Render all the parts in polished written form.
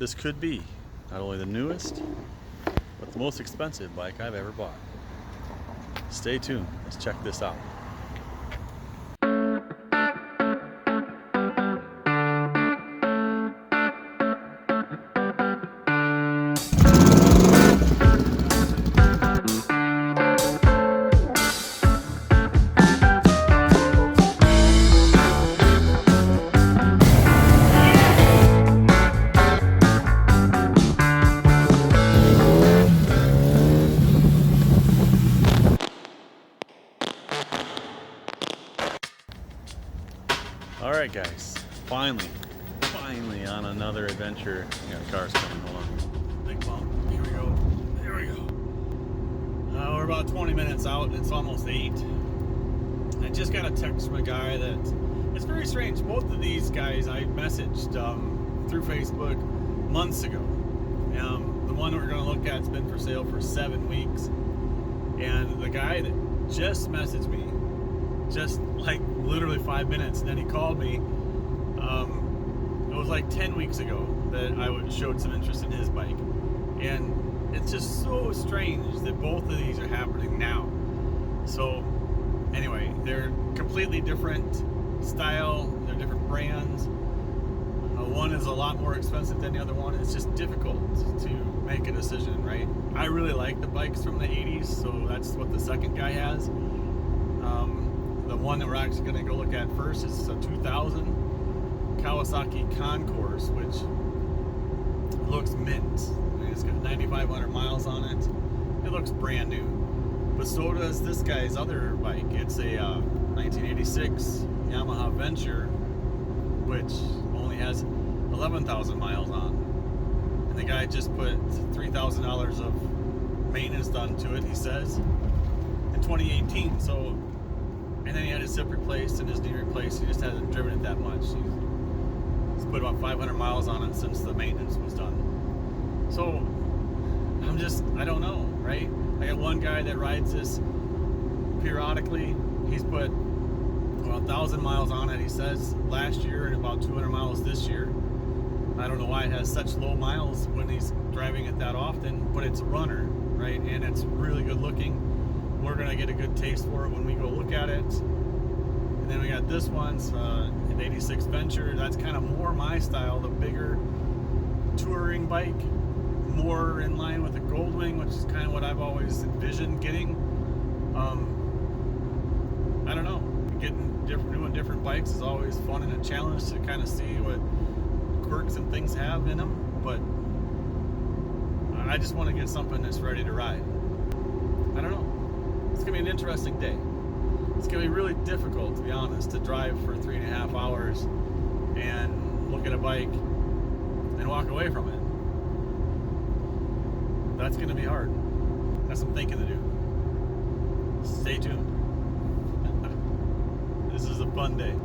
this could be not only the newest, but the most expensive bike I've ever bought. Stay tuned, let's check this out. Alright guys, finally on another adventure. We got cars coming, hold on. Big bump, here we go, there we go. We're about 20 minutes out and it's almost 8. I just got a text from a guy that, it's very strange, both of these guys I messaged through Facebook months ago. The one we're going to look at has been for sale for 7 weeks. And the guy that just messaged me, just like literally 5 minutes, and then he called me. It was like 10 weeks ago that I showed some interest in his bike, and it's just so strange that both of these are happening now. So anyway, they're completely different style, they're different brands. One is a lot more expensive than the other one. It's just difficult to make a decision, right? I really like the bikes from the 80s, so that's what the second guy has. The one that we're actually going to go look at first is a 2000 Kawasaki Concourse, which looks mint. I mean, it's got 9,500 miles on it. It looks brand new. But so does this guy's other bike. It's a 1986 Yamaha Venture, which only has 11,000 miles on. And the guy just put $3,000 of maintenance done to it, he says, in 2018. So, and then he had his hip replaced and his knee replaced. He just hasn't driven it that much. He's put about 500 miles on it since the maintenance was done. So I don't know, right? I got one guy that rides this periodically. He's put about 1,000 miles on it, he says, last year, and about 200 miles this year. I don't know why it has such low miles when he's driving it that often, but it's a runner, right? And it's really good looking. We're gonna get a good taste for it when we go look at it. And then we got this one's an 86 Venture. That's kind of more my style, the bigger touring bike, more in line with the Goldwing, which is kind of what I've always envisioned getting. I don't know, doing different bikes is always fun and a challenge to kind of see what quirks and things have in them, but I just want to get something that's ready to ride. I don't know. It's gonna be an interesting day. It's gonna be really difficult, to be honest, to drive for 3.5 hours and look at a bike and walk away from it. That's gonna be hard. Got some thinking to do. Stay tuned. This is a fun day.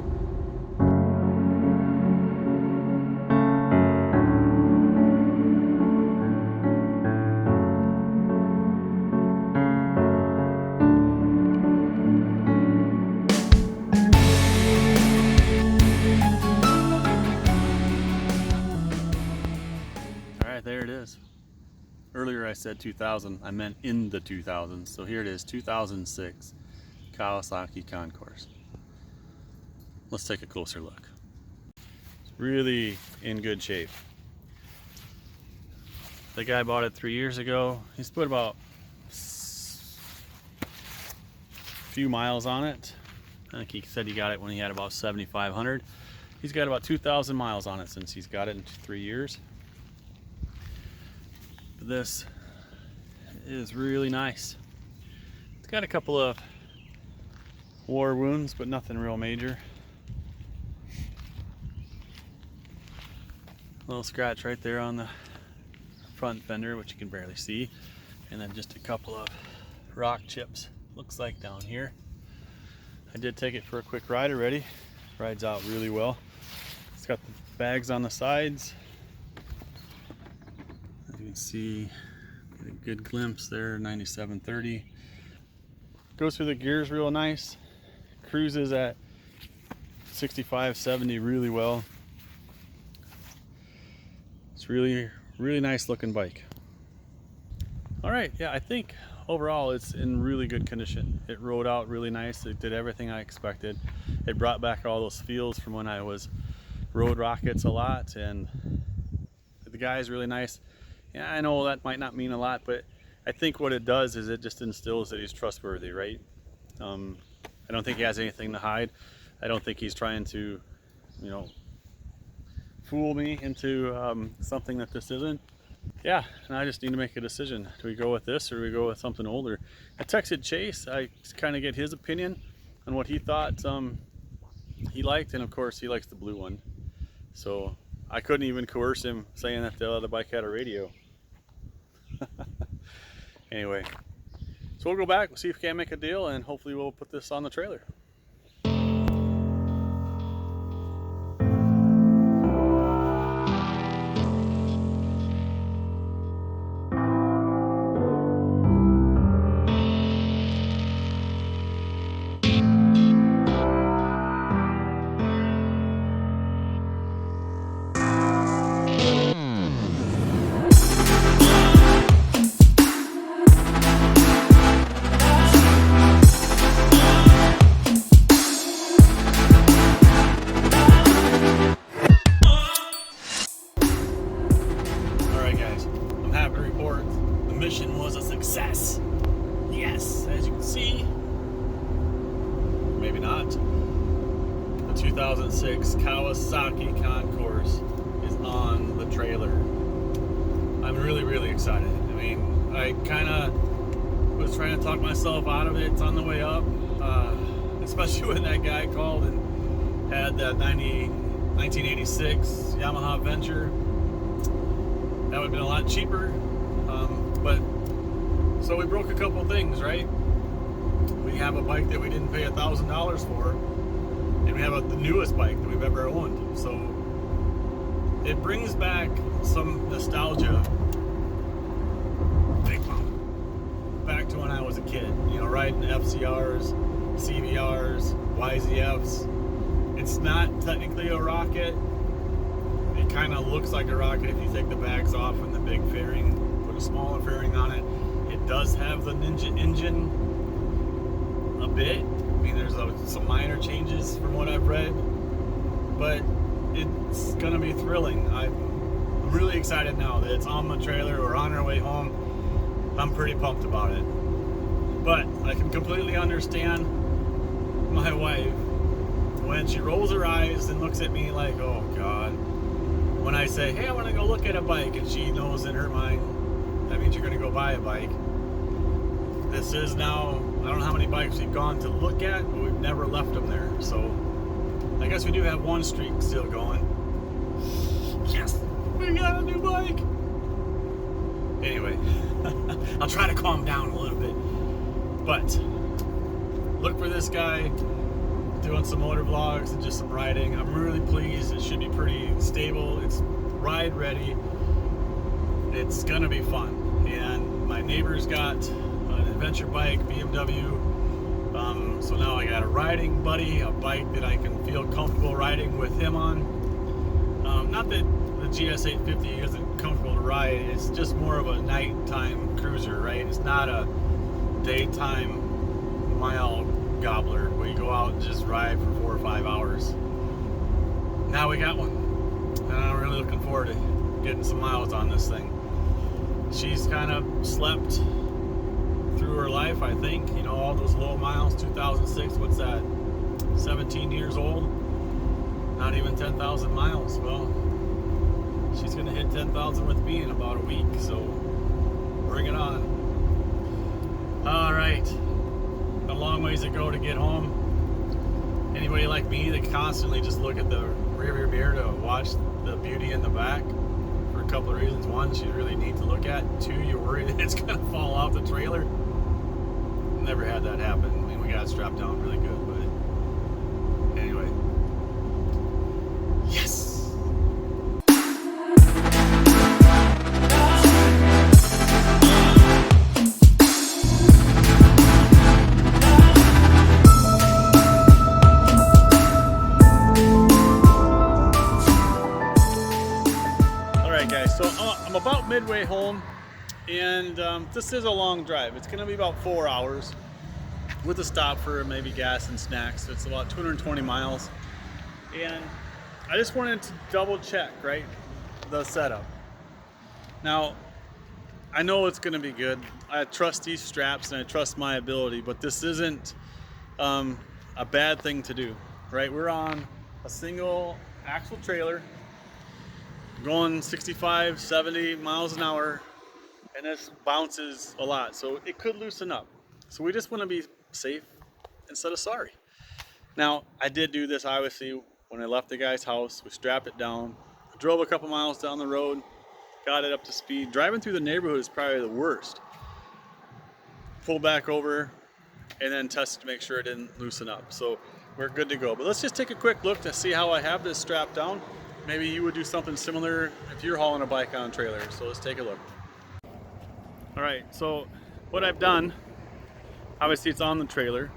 There it is. Earlier I said 2000, I meant in the 2000s. So here it is, 2006 Kawasaki Concourse. Let's take a closer look. It's really in good shape. The guy bought it 3 years ago. He's put about a few miles on it. I think he said he got it when he had about 7,500. He's got about 2,000 miles on it since he's got it in 3 years. This is really nice. It's got a couple of war wounds, but nothing real major. Little scratch right there on the front fender, which you can barely see, and then just a couple of rock chips, looks like, down here. I did take it for a quick ride already. Rides out really well. It's got the bags on the sides. You can see, get a good glimpse there, 9730. Goes through the gears real nice. Cruises at 65, 70 really well. It's It's really nice looking bike. All right, yeah, I think overall it's in really good condition. It rode out really nice. It did everything I expected. It brought back all those feels from when I was road rockets a lot, and the guy's really nice. Yeah, I know that might not mean a lot, but I think what it does is it just instills that he's trustworthy, right? I don't think he has anything to hide. I don't think he's trying to, you know, fool me into something that this isn't. Yeah, and I just need to make a decision. Do we go with this or do we go with something older? I texted Chase. I kind of get his opinion on what he thought he liked, and of course he likes the blue one. So I couldn't even coerce him saying that the other bike had a radio. Anyway, so we'll go back, we'll see if we can make a deal, and hopefully we'll put this on the trailer. Mission was a success. Yes, as you can see, maybe not, the 2006 Kawasaki Concourse is on the trailer. I'm really excited. I mean, I kind of was trying to talk myself out of it. It's on the way up, especially when that guy called and had that 1986 Yamaha Venture. That would have been a lot cheaper. But so we broke a couple things, right? We have a bike that we didn't pay $1,000 for, and we have the newest bike that we've ever owned. So it brings back some nostalgia back to when I was a kid. You know, riding FCRs, CBRs, YZFs. It's not technically a rocket. It kind of looks like a rocket if you take the bags off and the big fairing. A smaller fairing on it. It does have the Ninja engine a bit. I mean, there's some minor changes from what I've read, but it's gonna be thrilling. I'm really excited now that it's on the trailer. We're on our way home. I'm pretty pumped about it, but I can completely understand my wife when she rolls her eyes and looks at me like, oh God, when I say, hey, I want to go look at a bike, and she knows in her mind that means you're going to go buy a bike. This is now, I don't know how many bikes we've gone to look at, but we've never left them there. So I guess we do have one streak still going. Yes, we got a new bike. Anyway, I'll try to calm down a little bit. But look for this guy doing some motor vlogs and just some riding. I'm really pleased. It should be pretty stable. It's ride ready. It's gonna be fun. And my neighbor's got an adventure bike, BMW. So now I got a riding buddy, a bike that I can feel comfortable riding with him on. Not that the GS850 isn't comfortable to ride, it's just more of a nighttime cruiser, right? It's not a daytime mile gobbler where you go out and just ride for 4 or 5 hours. Now we got one, and I'm really looking forward to getting some miles on this thing. She's kind of slept through her life, I think. You know, all those low miles, 2006, what's that, 17 years old? Not even 10,000 miles. Well, she's going to hit 10,000 with me in about a week, so bring it on. All right, a long ways to go to get home. Anybody like me that constantly just look at the rear mirror to watch the beauty in the back? For a couple of reasons. One, you really need to look at. Two, you're worried that it's going to fall off the trailer. Never had that happen. I mean, we got it strapped down really good, but anyway. Yes! So I'm about midway home, and this is a long drive. It's going to be about 4 hours with a stop for maybe gas and snacks. So it's about 220 miles. And I just wanted to double check, right, the setup. Now, I know it's going to be good. I trust these straps and I trust my ability, but this isn't a bad thing to do, right? We're on a single axle trailer going 65, 70 miles an hour, and this bounces a lot, so it could loosen up. So we just want to be safe instead of sorry. Now, I did do this obviously when I left the guy's house. We strapped it down, drove a couple miles down the road, got it up to speed. Driving through the neighborhood is probably the worst. Pulled back over and then tested to make sure it didn't loosen up. So we're good to go. But let's just take a quick look to see how I have this strapped down. Maybe you would do something similar if you're hauling a bike on a trailer. So let's take a look. All right, so what I've done, obviously it's on the trailer.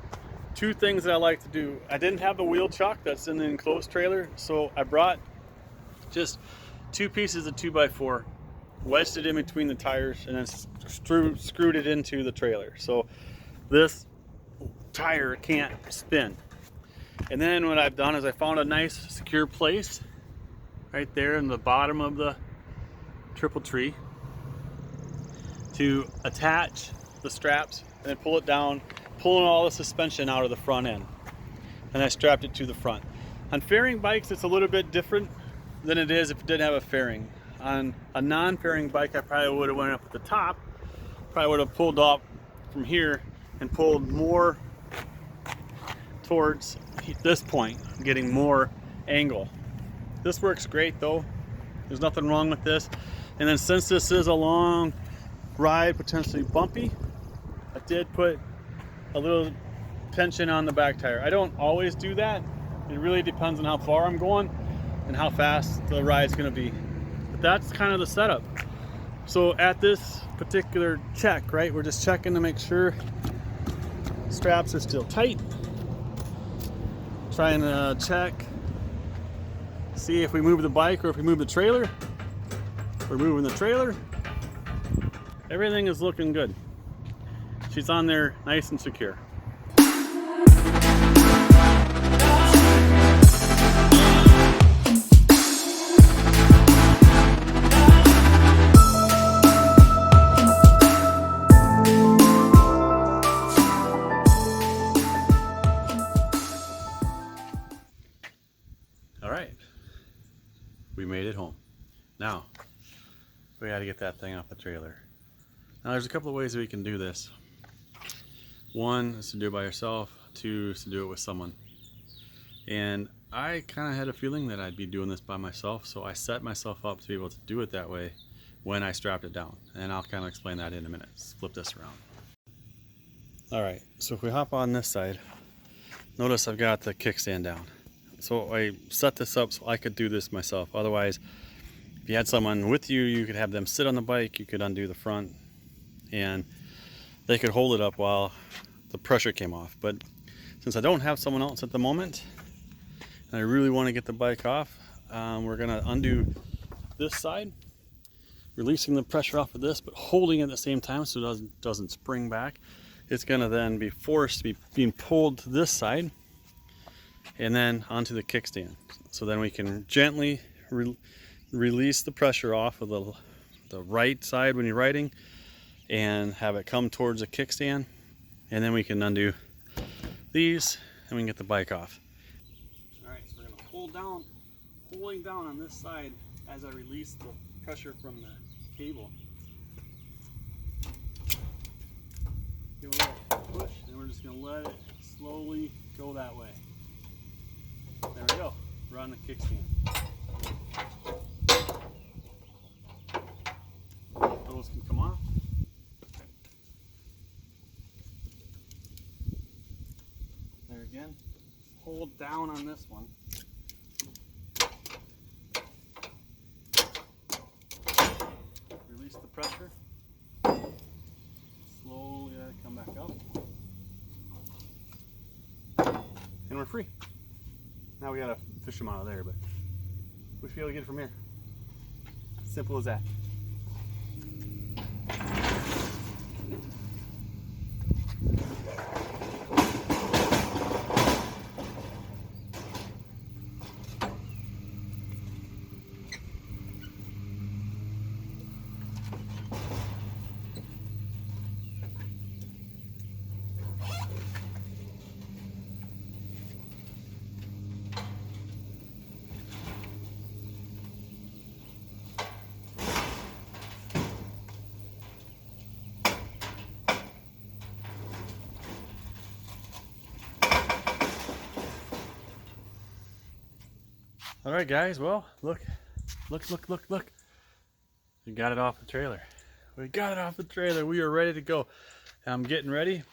Two things that I like to do. I didn't have the wheel chuck that's in the enclosed trailer, so I brought just 2 pieces of 2x4, wedged it in between the tires, and then screwed it into the trailer. So this tire can't spin. And then what I've done is I found a nice secure place right there in the bottom of the triple tree to attach the straps and then pull it down, pulling all the suspension out of the front end. And I strapped it to the front. On fairing bikes, it's a little bit different than it is if it didn't have a fairing. On a non-fairing bike, I probably would have went up at the top, probably would have pulled up from here and pulled more towards this point, getting more angle. This works great though. There's nothing wrong with this. And then since this is a long ride, potentially bumpy, I did put a little tension on the back tire. I don't always do that. It really depends on how far I'm going and how fast the ride's gonna be. But that's kind of the setup. So at this particular check, right, we're just checking to make sure straps are still tight. Trying to check, see if we move the bike or if we move the trailer. We're moving the trailer. Everything is looking good. She's on there nice and secure. All right, we made it home. Now, we gotta get that thing off the trailer. Now there's a couple of ways that we can do this. One is to do it by yourself, 2 is to do it with someone. And I kind of had a feeling that I'd be doing this by myself, so I set myself up to be able to do it that way when I strapped it down. And I'll kind of explain that in a minute. Let's flip this around. All right, so if we hop on this side, notice I've got the kickstand down. So I set this up so I could do this myself. Otherwise, if you had someone with you, you could have them sit on the bike, you could undo the front, and they could hold it up while the pressure came off. But since I don't have someone else at the moment, and I really want to get the bike off, we're gonna undo this side, releasing the pressure off of this, but holding it at the same time so it doesn't spring back. It's gonna then be forced to be being pulled to this side and then onto the kickstand. So then we can gently release the pressure off of the right side when you're riding and have it come towards the kickstand, and then we can undo these and we can get the bike off. All right, so we're gonna pulling down on this side as I release the pressure from the cable. Give a little push, and we're just gonna let it slowly go that way. There we go. We're on the kickstand. Those can come off. There again. Hold down on this one. Release the pressure. Slowly let it come back up. And we're free. Now we gotta fish them out of there, but we should be able to get it from here. Simple as that. All right, guys. Well, look. We got it off the trailer. We are ready to go. I'm getting ready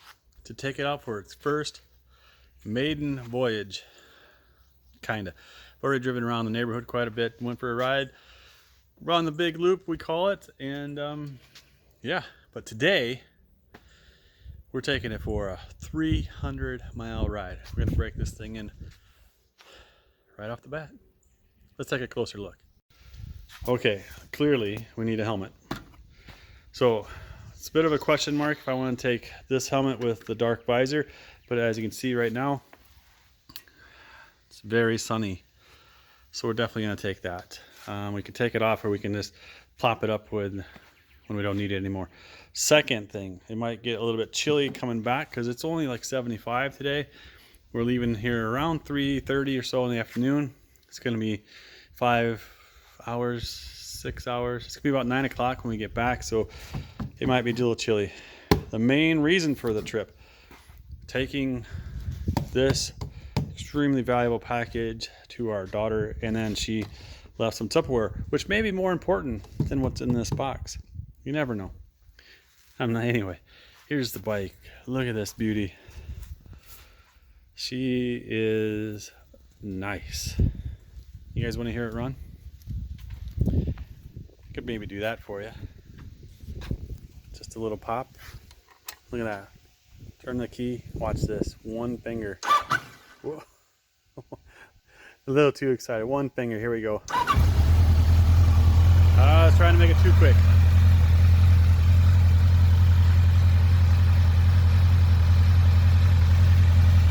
to take it out for its first maiden voyage. Kinda. I've already driven around the neighborhood quite a bit. Went for a ride around the big loop, we call it. And yeah, but today we're taking it for a 300-mile ride. We're gonna break this thing in right off the bat. Let's take a closer look. Okay, clearly we need a helmet. So it's a bit of a question mark if I want to take this helmet with the dark visor, but as you can see right now, it's very sunny. So we're definitely going to take that. We can take it off, or we can just plop it up when we don't need it anymore. Second thing, it might get a little bit chilly coming back because it's only like 75 today. We're leaving here around 3:30 or so in the afternoon. It's going to be 5 hours, 6 hours. It's going to be about 9 o'clock when we get back, so it might be a little chilly. The main reason for the trip, taking this extremely valuable package to our daughter, and then she left some Tupperware, which may be more important than what's in this box. You never know. Anyway, here's the bike. Look at this beauty. She is nice. You guys want to hear it run? I could maybe do that for you. Just a little pop. Look at that. Turn the key. Watch this. One finger. Whoa. A little too excited. One finger. Here we go. I was trying to make it too quick.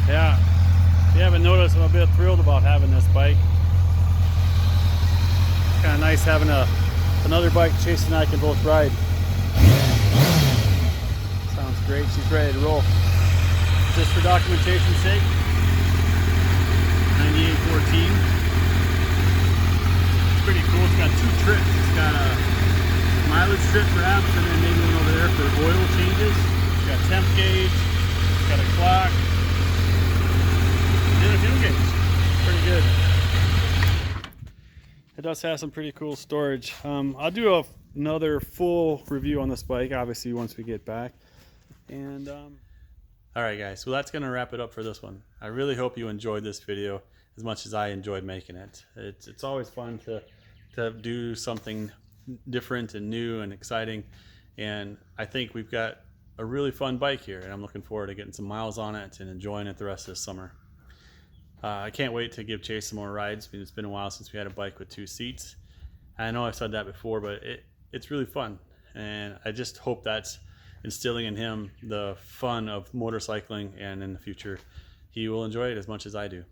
Yeah, if you haven't noticed, I'm a bit thrilled about having this bike. It's kind of nice having another bike Chase and I can both ride. Sounds great. She's ready to roll. Just for documentation's sake, 9814. It's pretty cool. It's got two trips. It's got a mileage trip perhaps, and then maybe one over there for oil changes. It's got temp gauge. It's got a clock. And a fuel gauge. Pretty good. It does have some pretty cool storage. I'll do another full review on this bike, obviously, once we get back. And all right, guys. So that's gonna wrap it up for this one. I really hope you enjoyed this video as much as I enjoyed making it. It's always fun to do something different and new and exciting. And I think we've got a really fun bike here, and I'm looking forward to getting some miles on it and enjoying it the rest of the summer. I can't wait to give Chase some more rides. I mean, it's been a while since we had a bike with 2 seats. I know I've said that before, but it's really fun. And I just hope that's instilling in him the fun of motorcycling, and in the future, he will enjoy it as much as I do.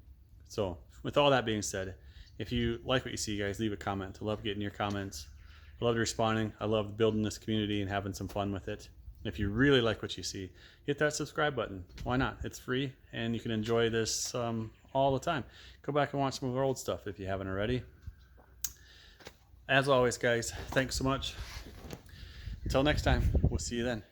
So with all that being said, if you like what you see, guys, leave a comment. I love getting your comments. I love responding. I love building this community and having some fun with it. If you really like what you see, hit that subscribe button. Why not? It's free, and you can enjoy this all the time. Go back and watch some of our old stuff if you haven't already. As always, guys, thanks so much. Until next time, we'll see you then.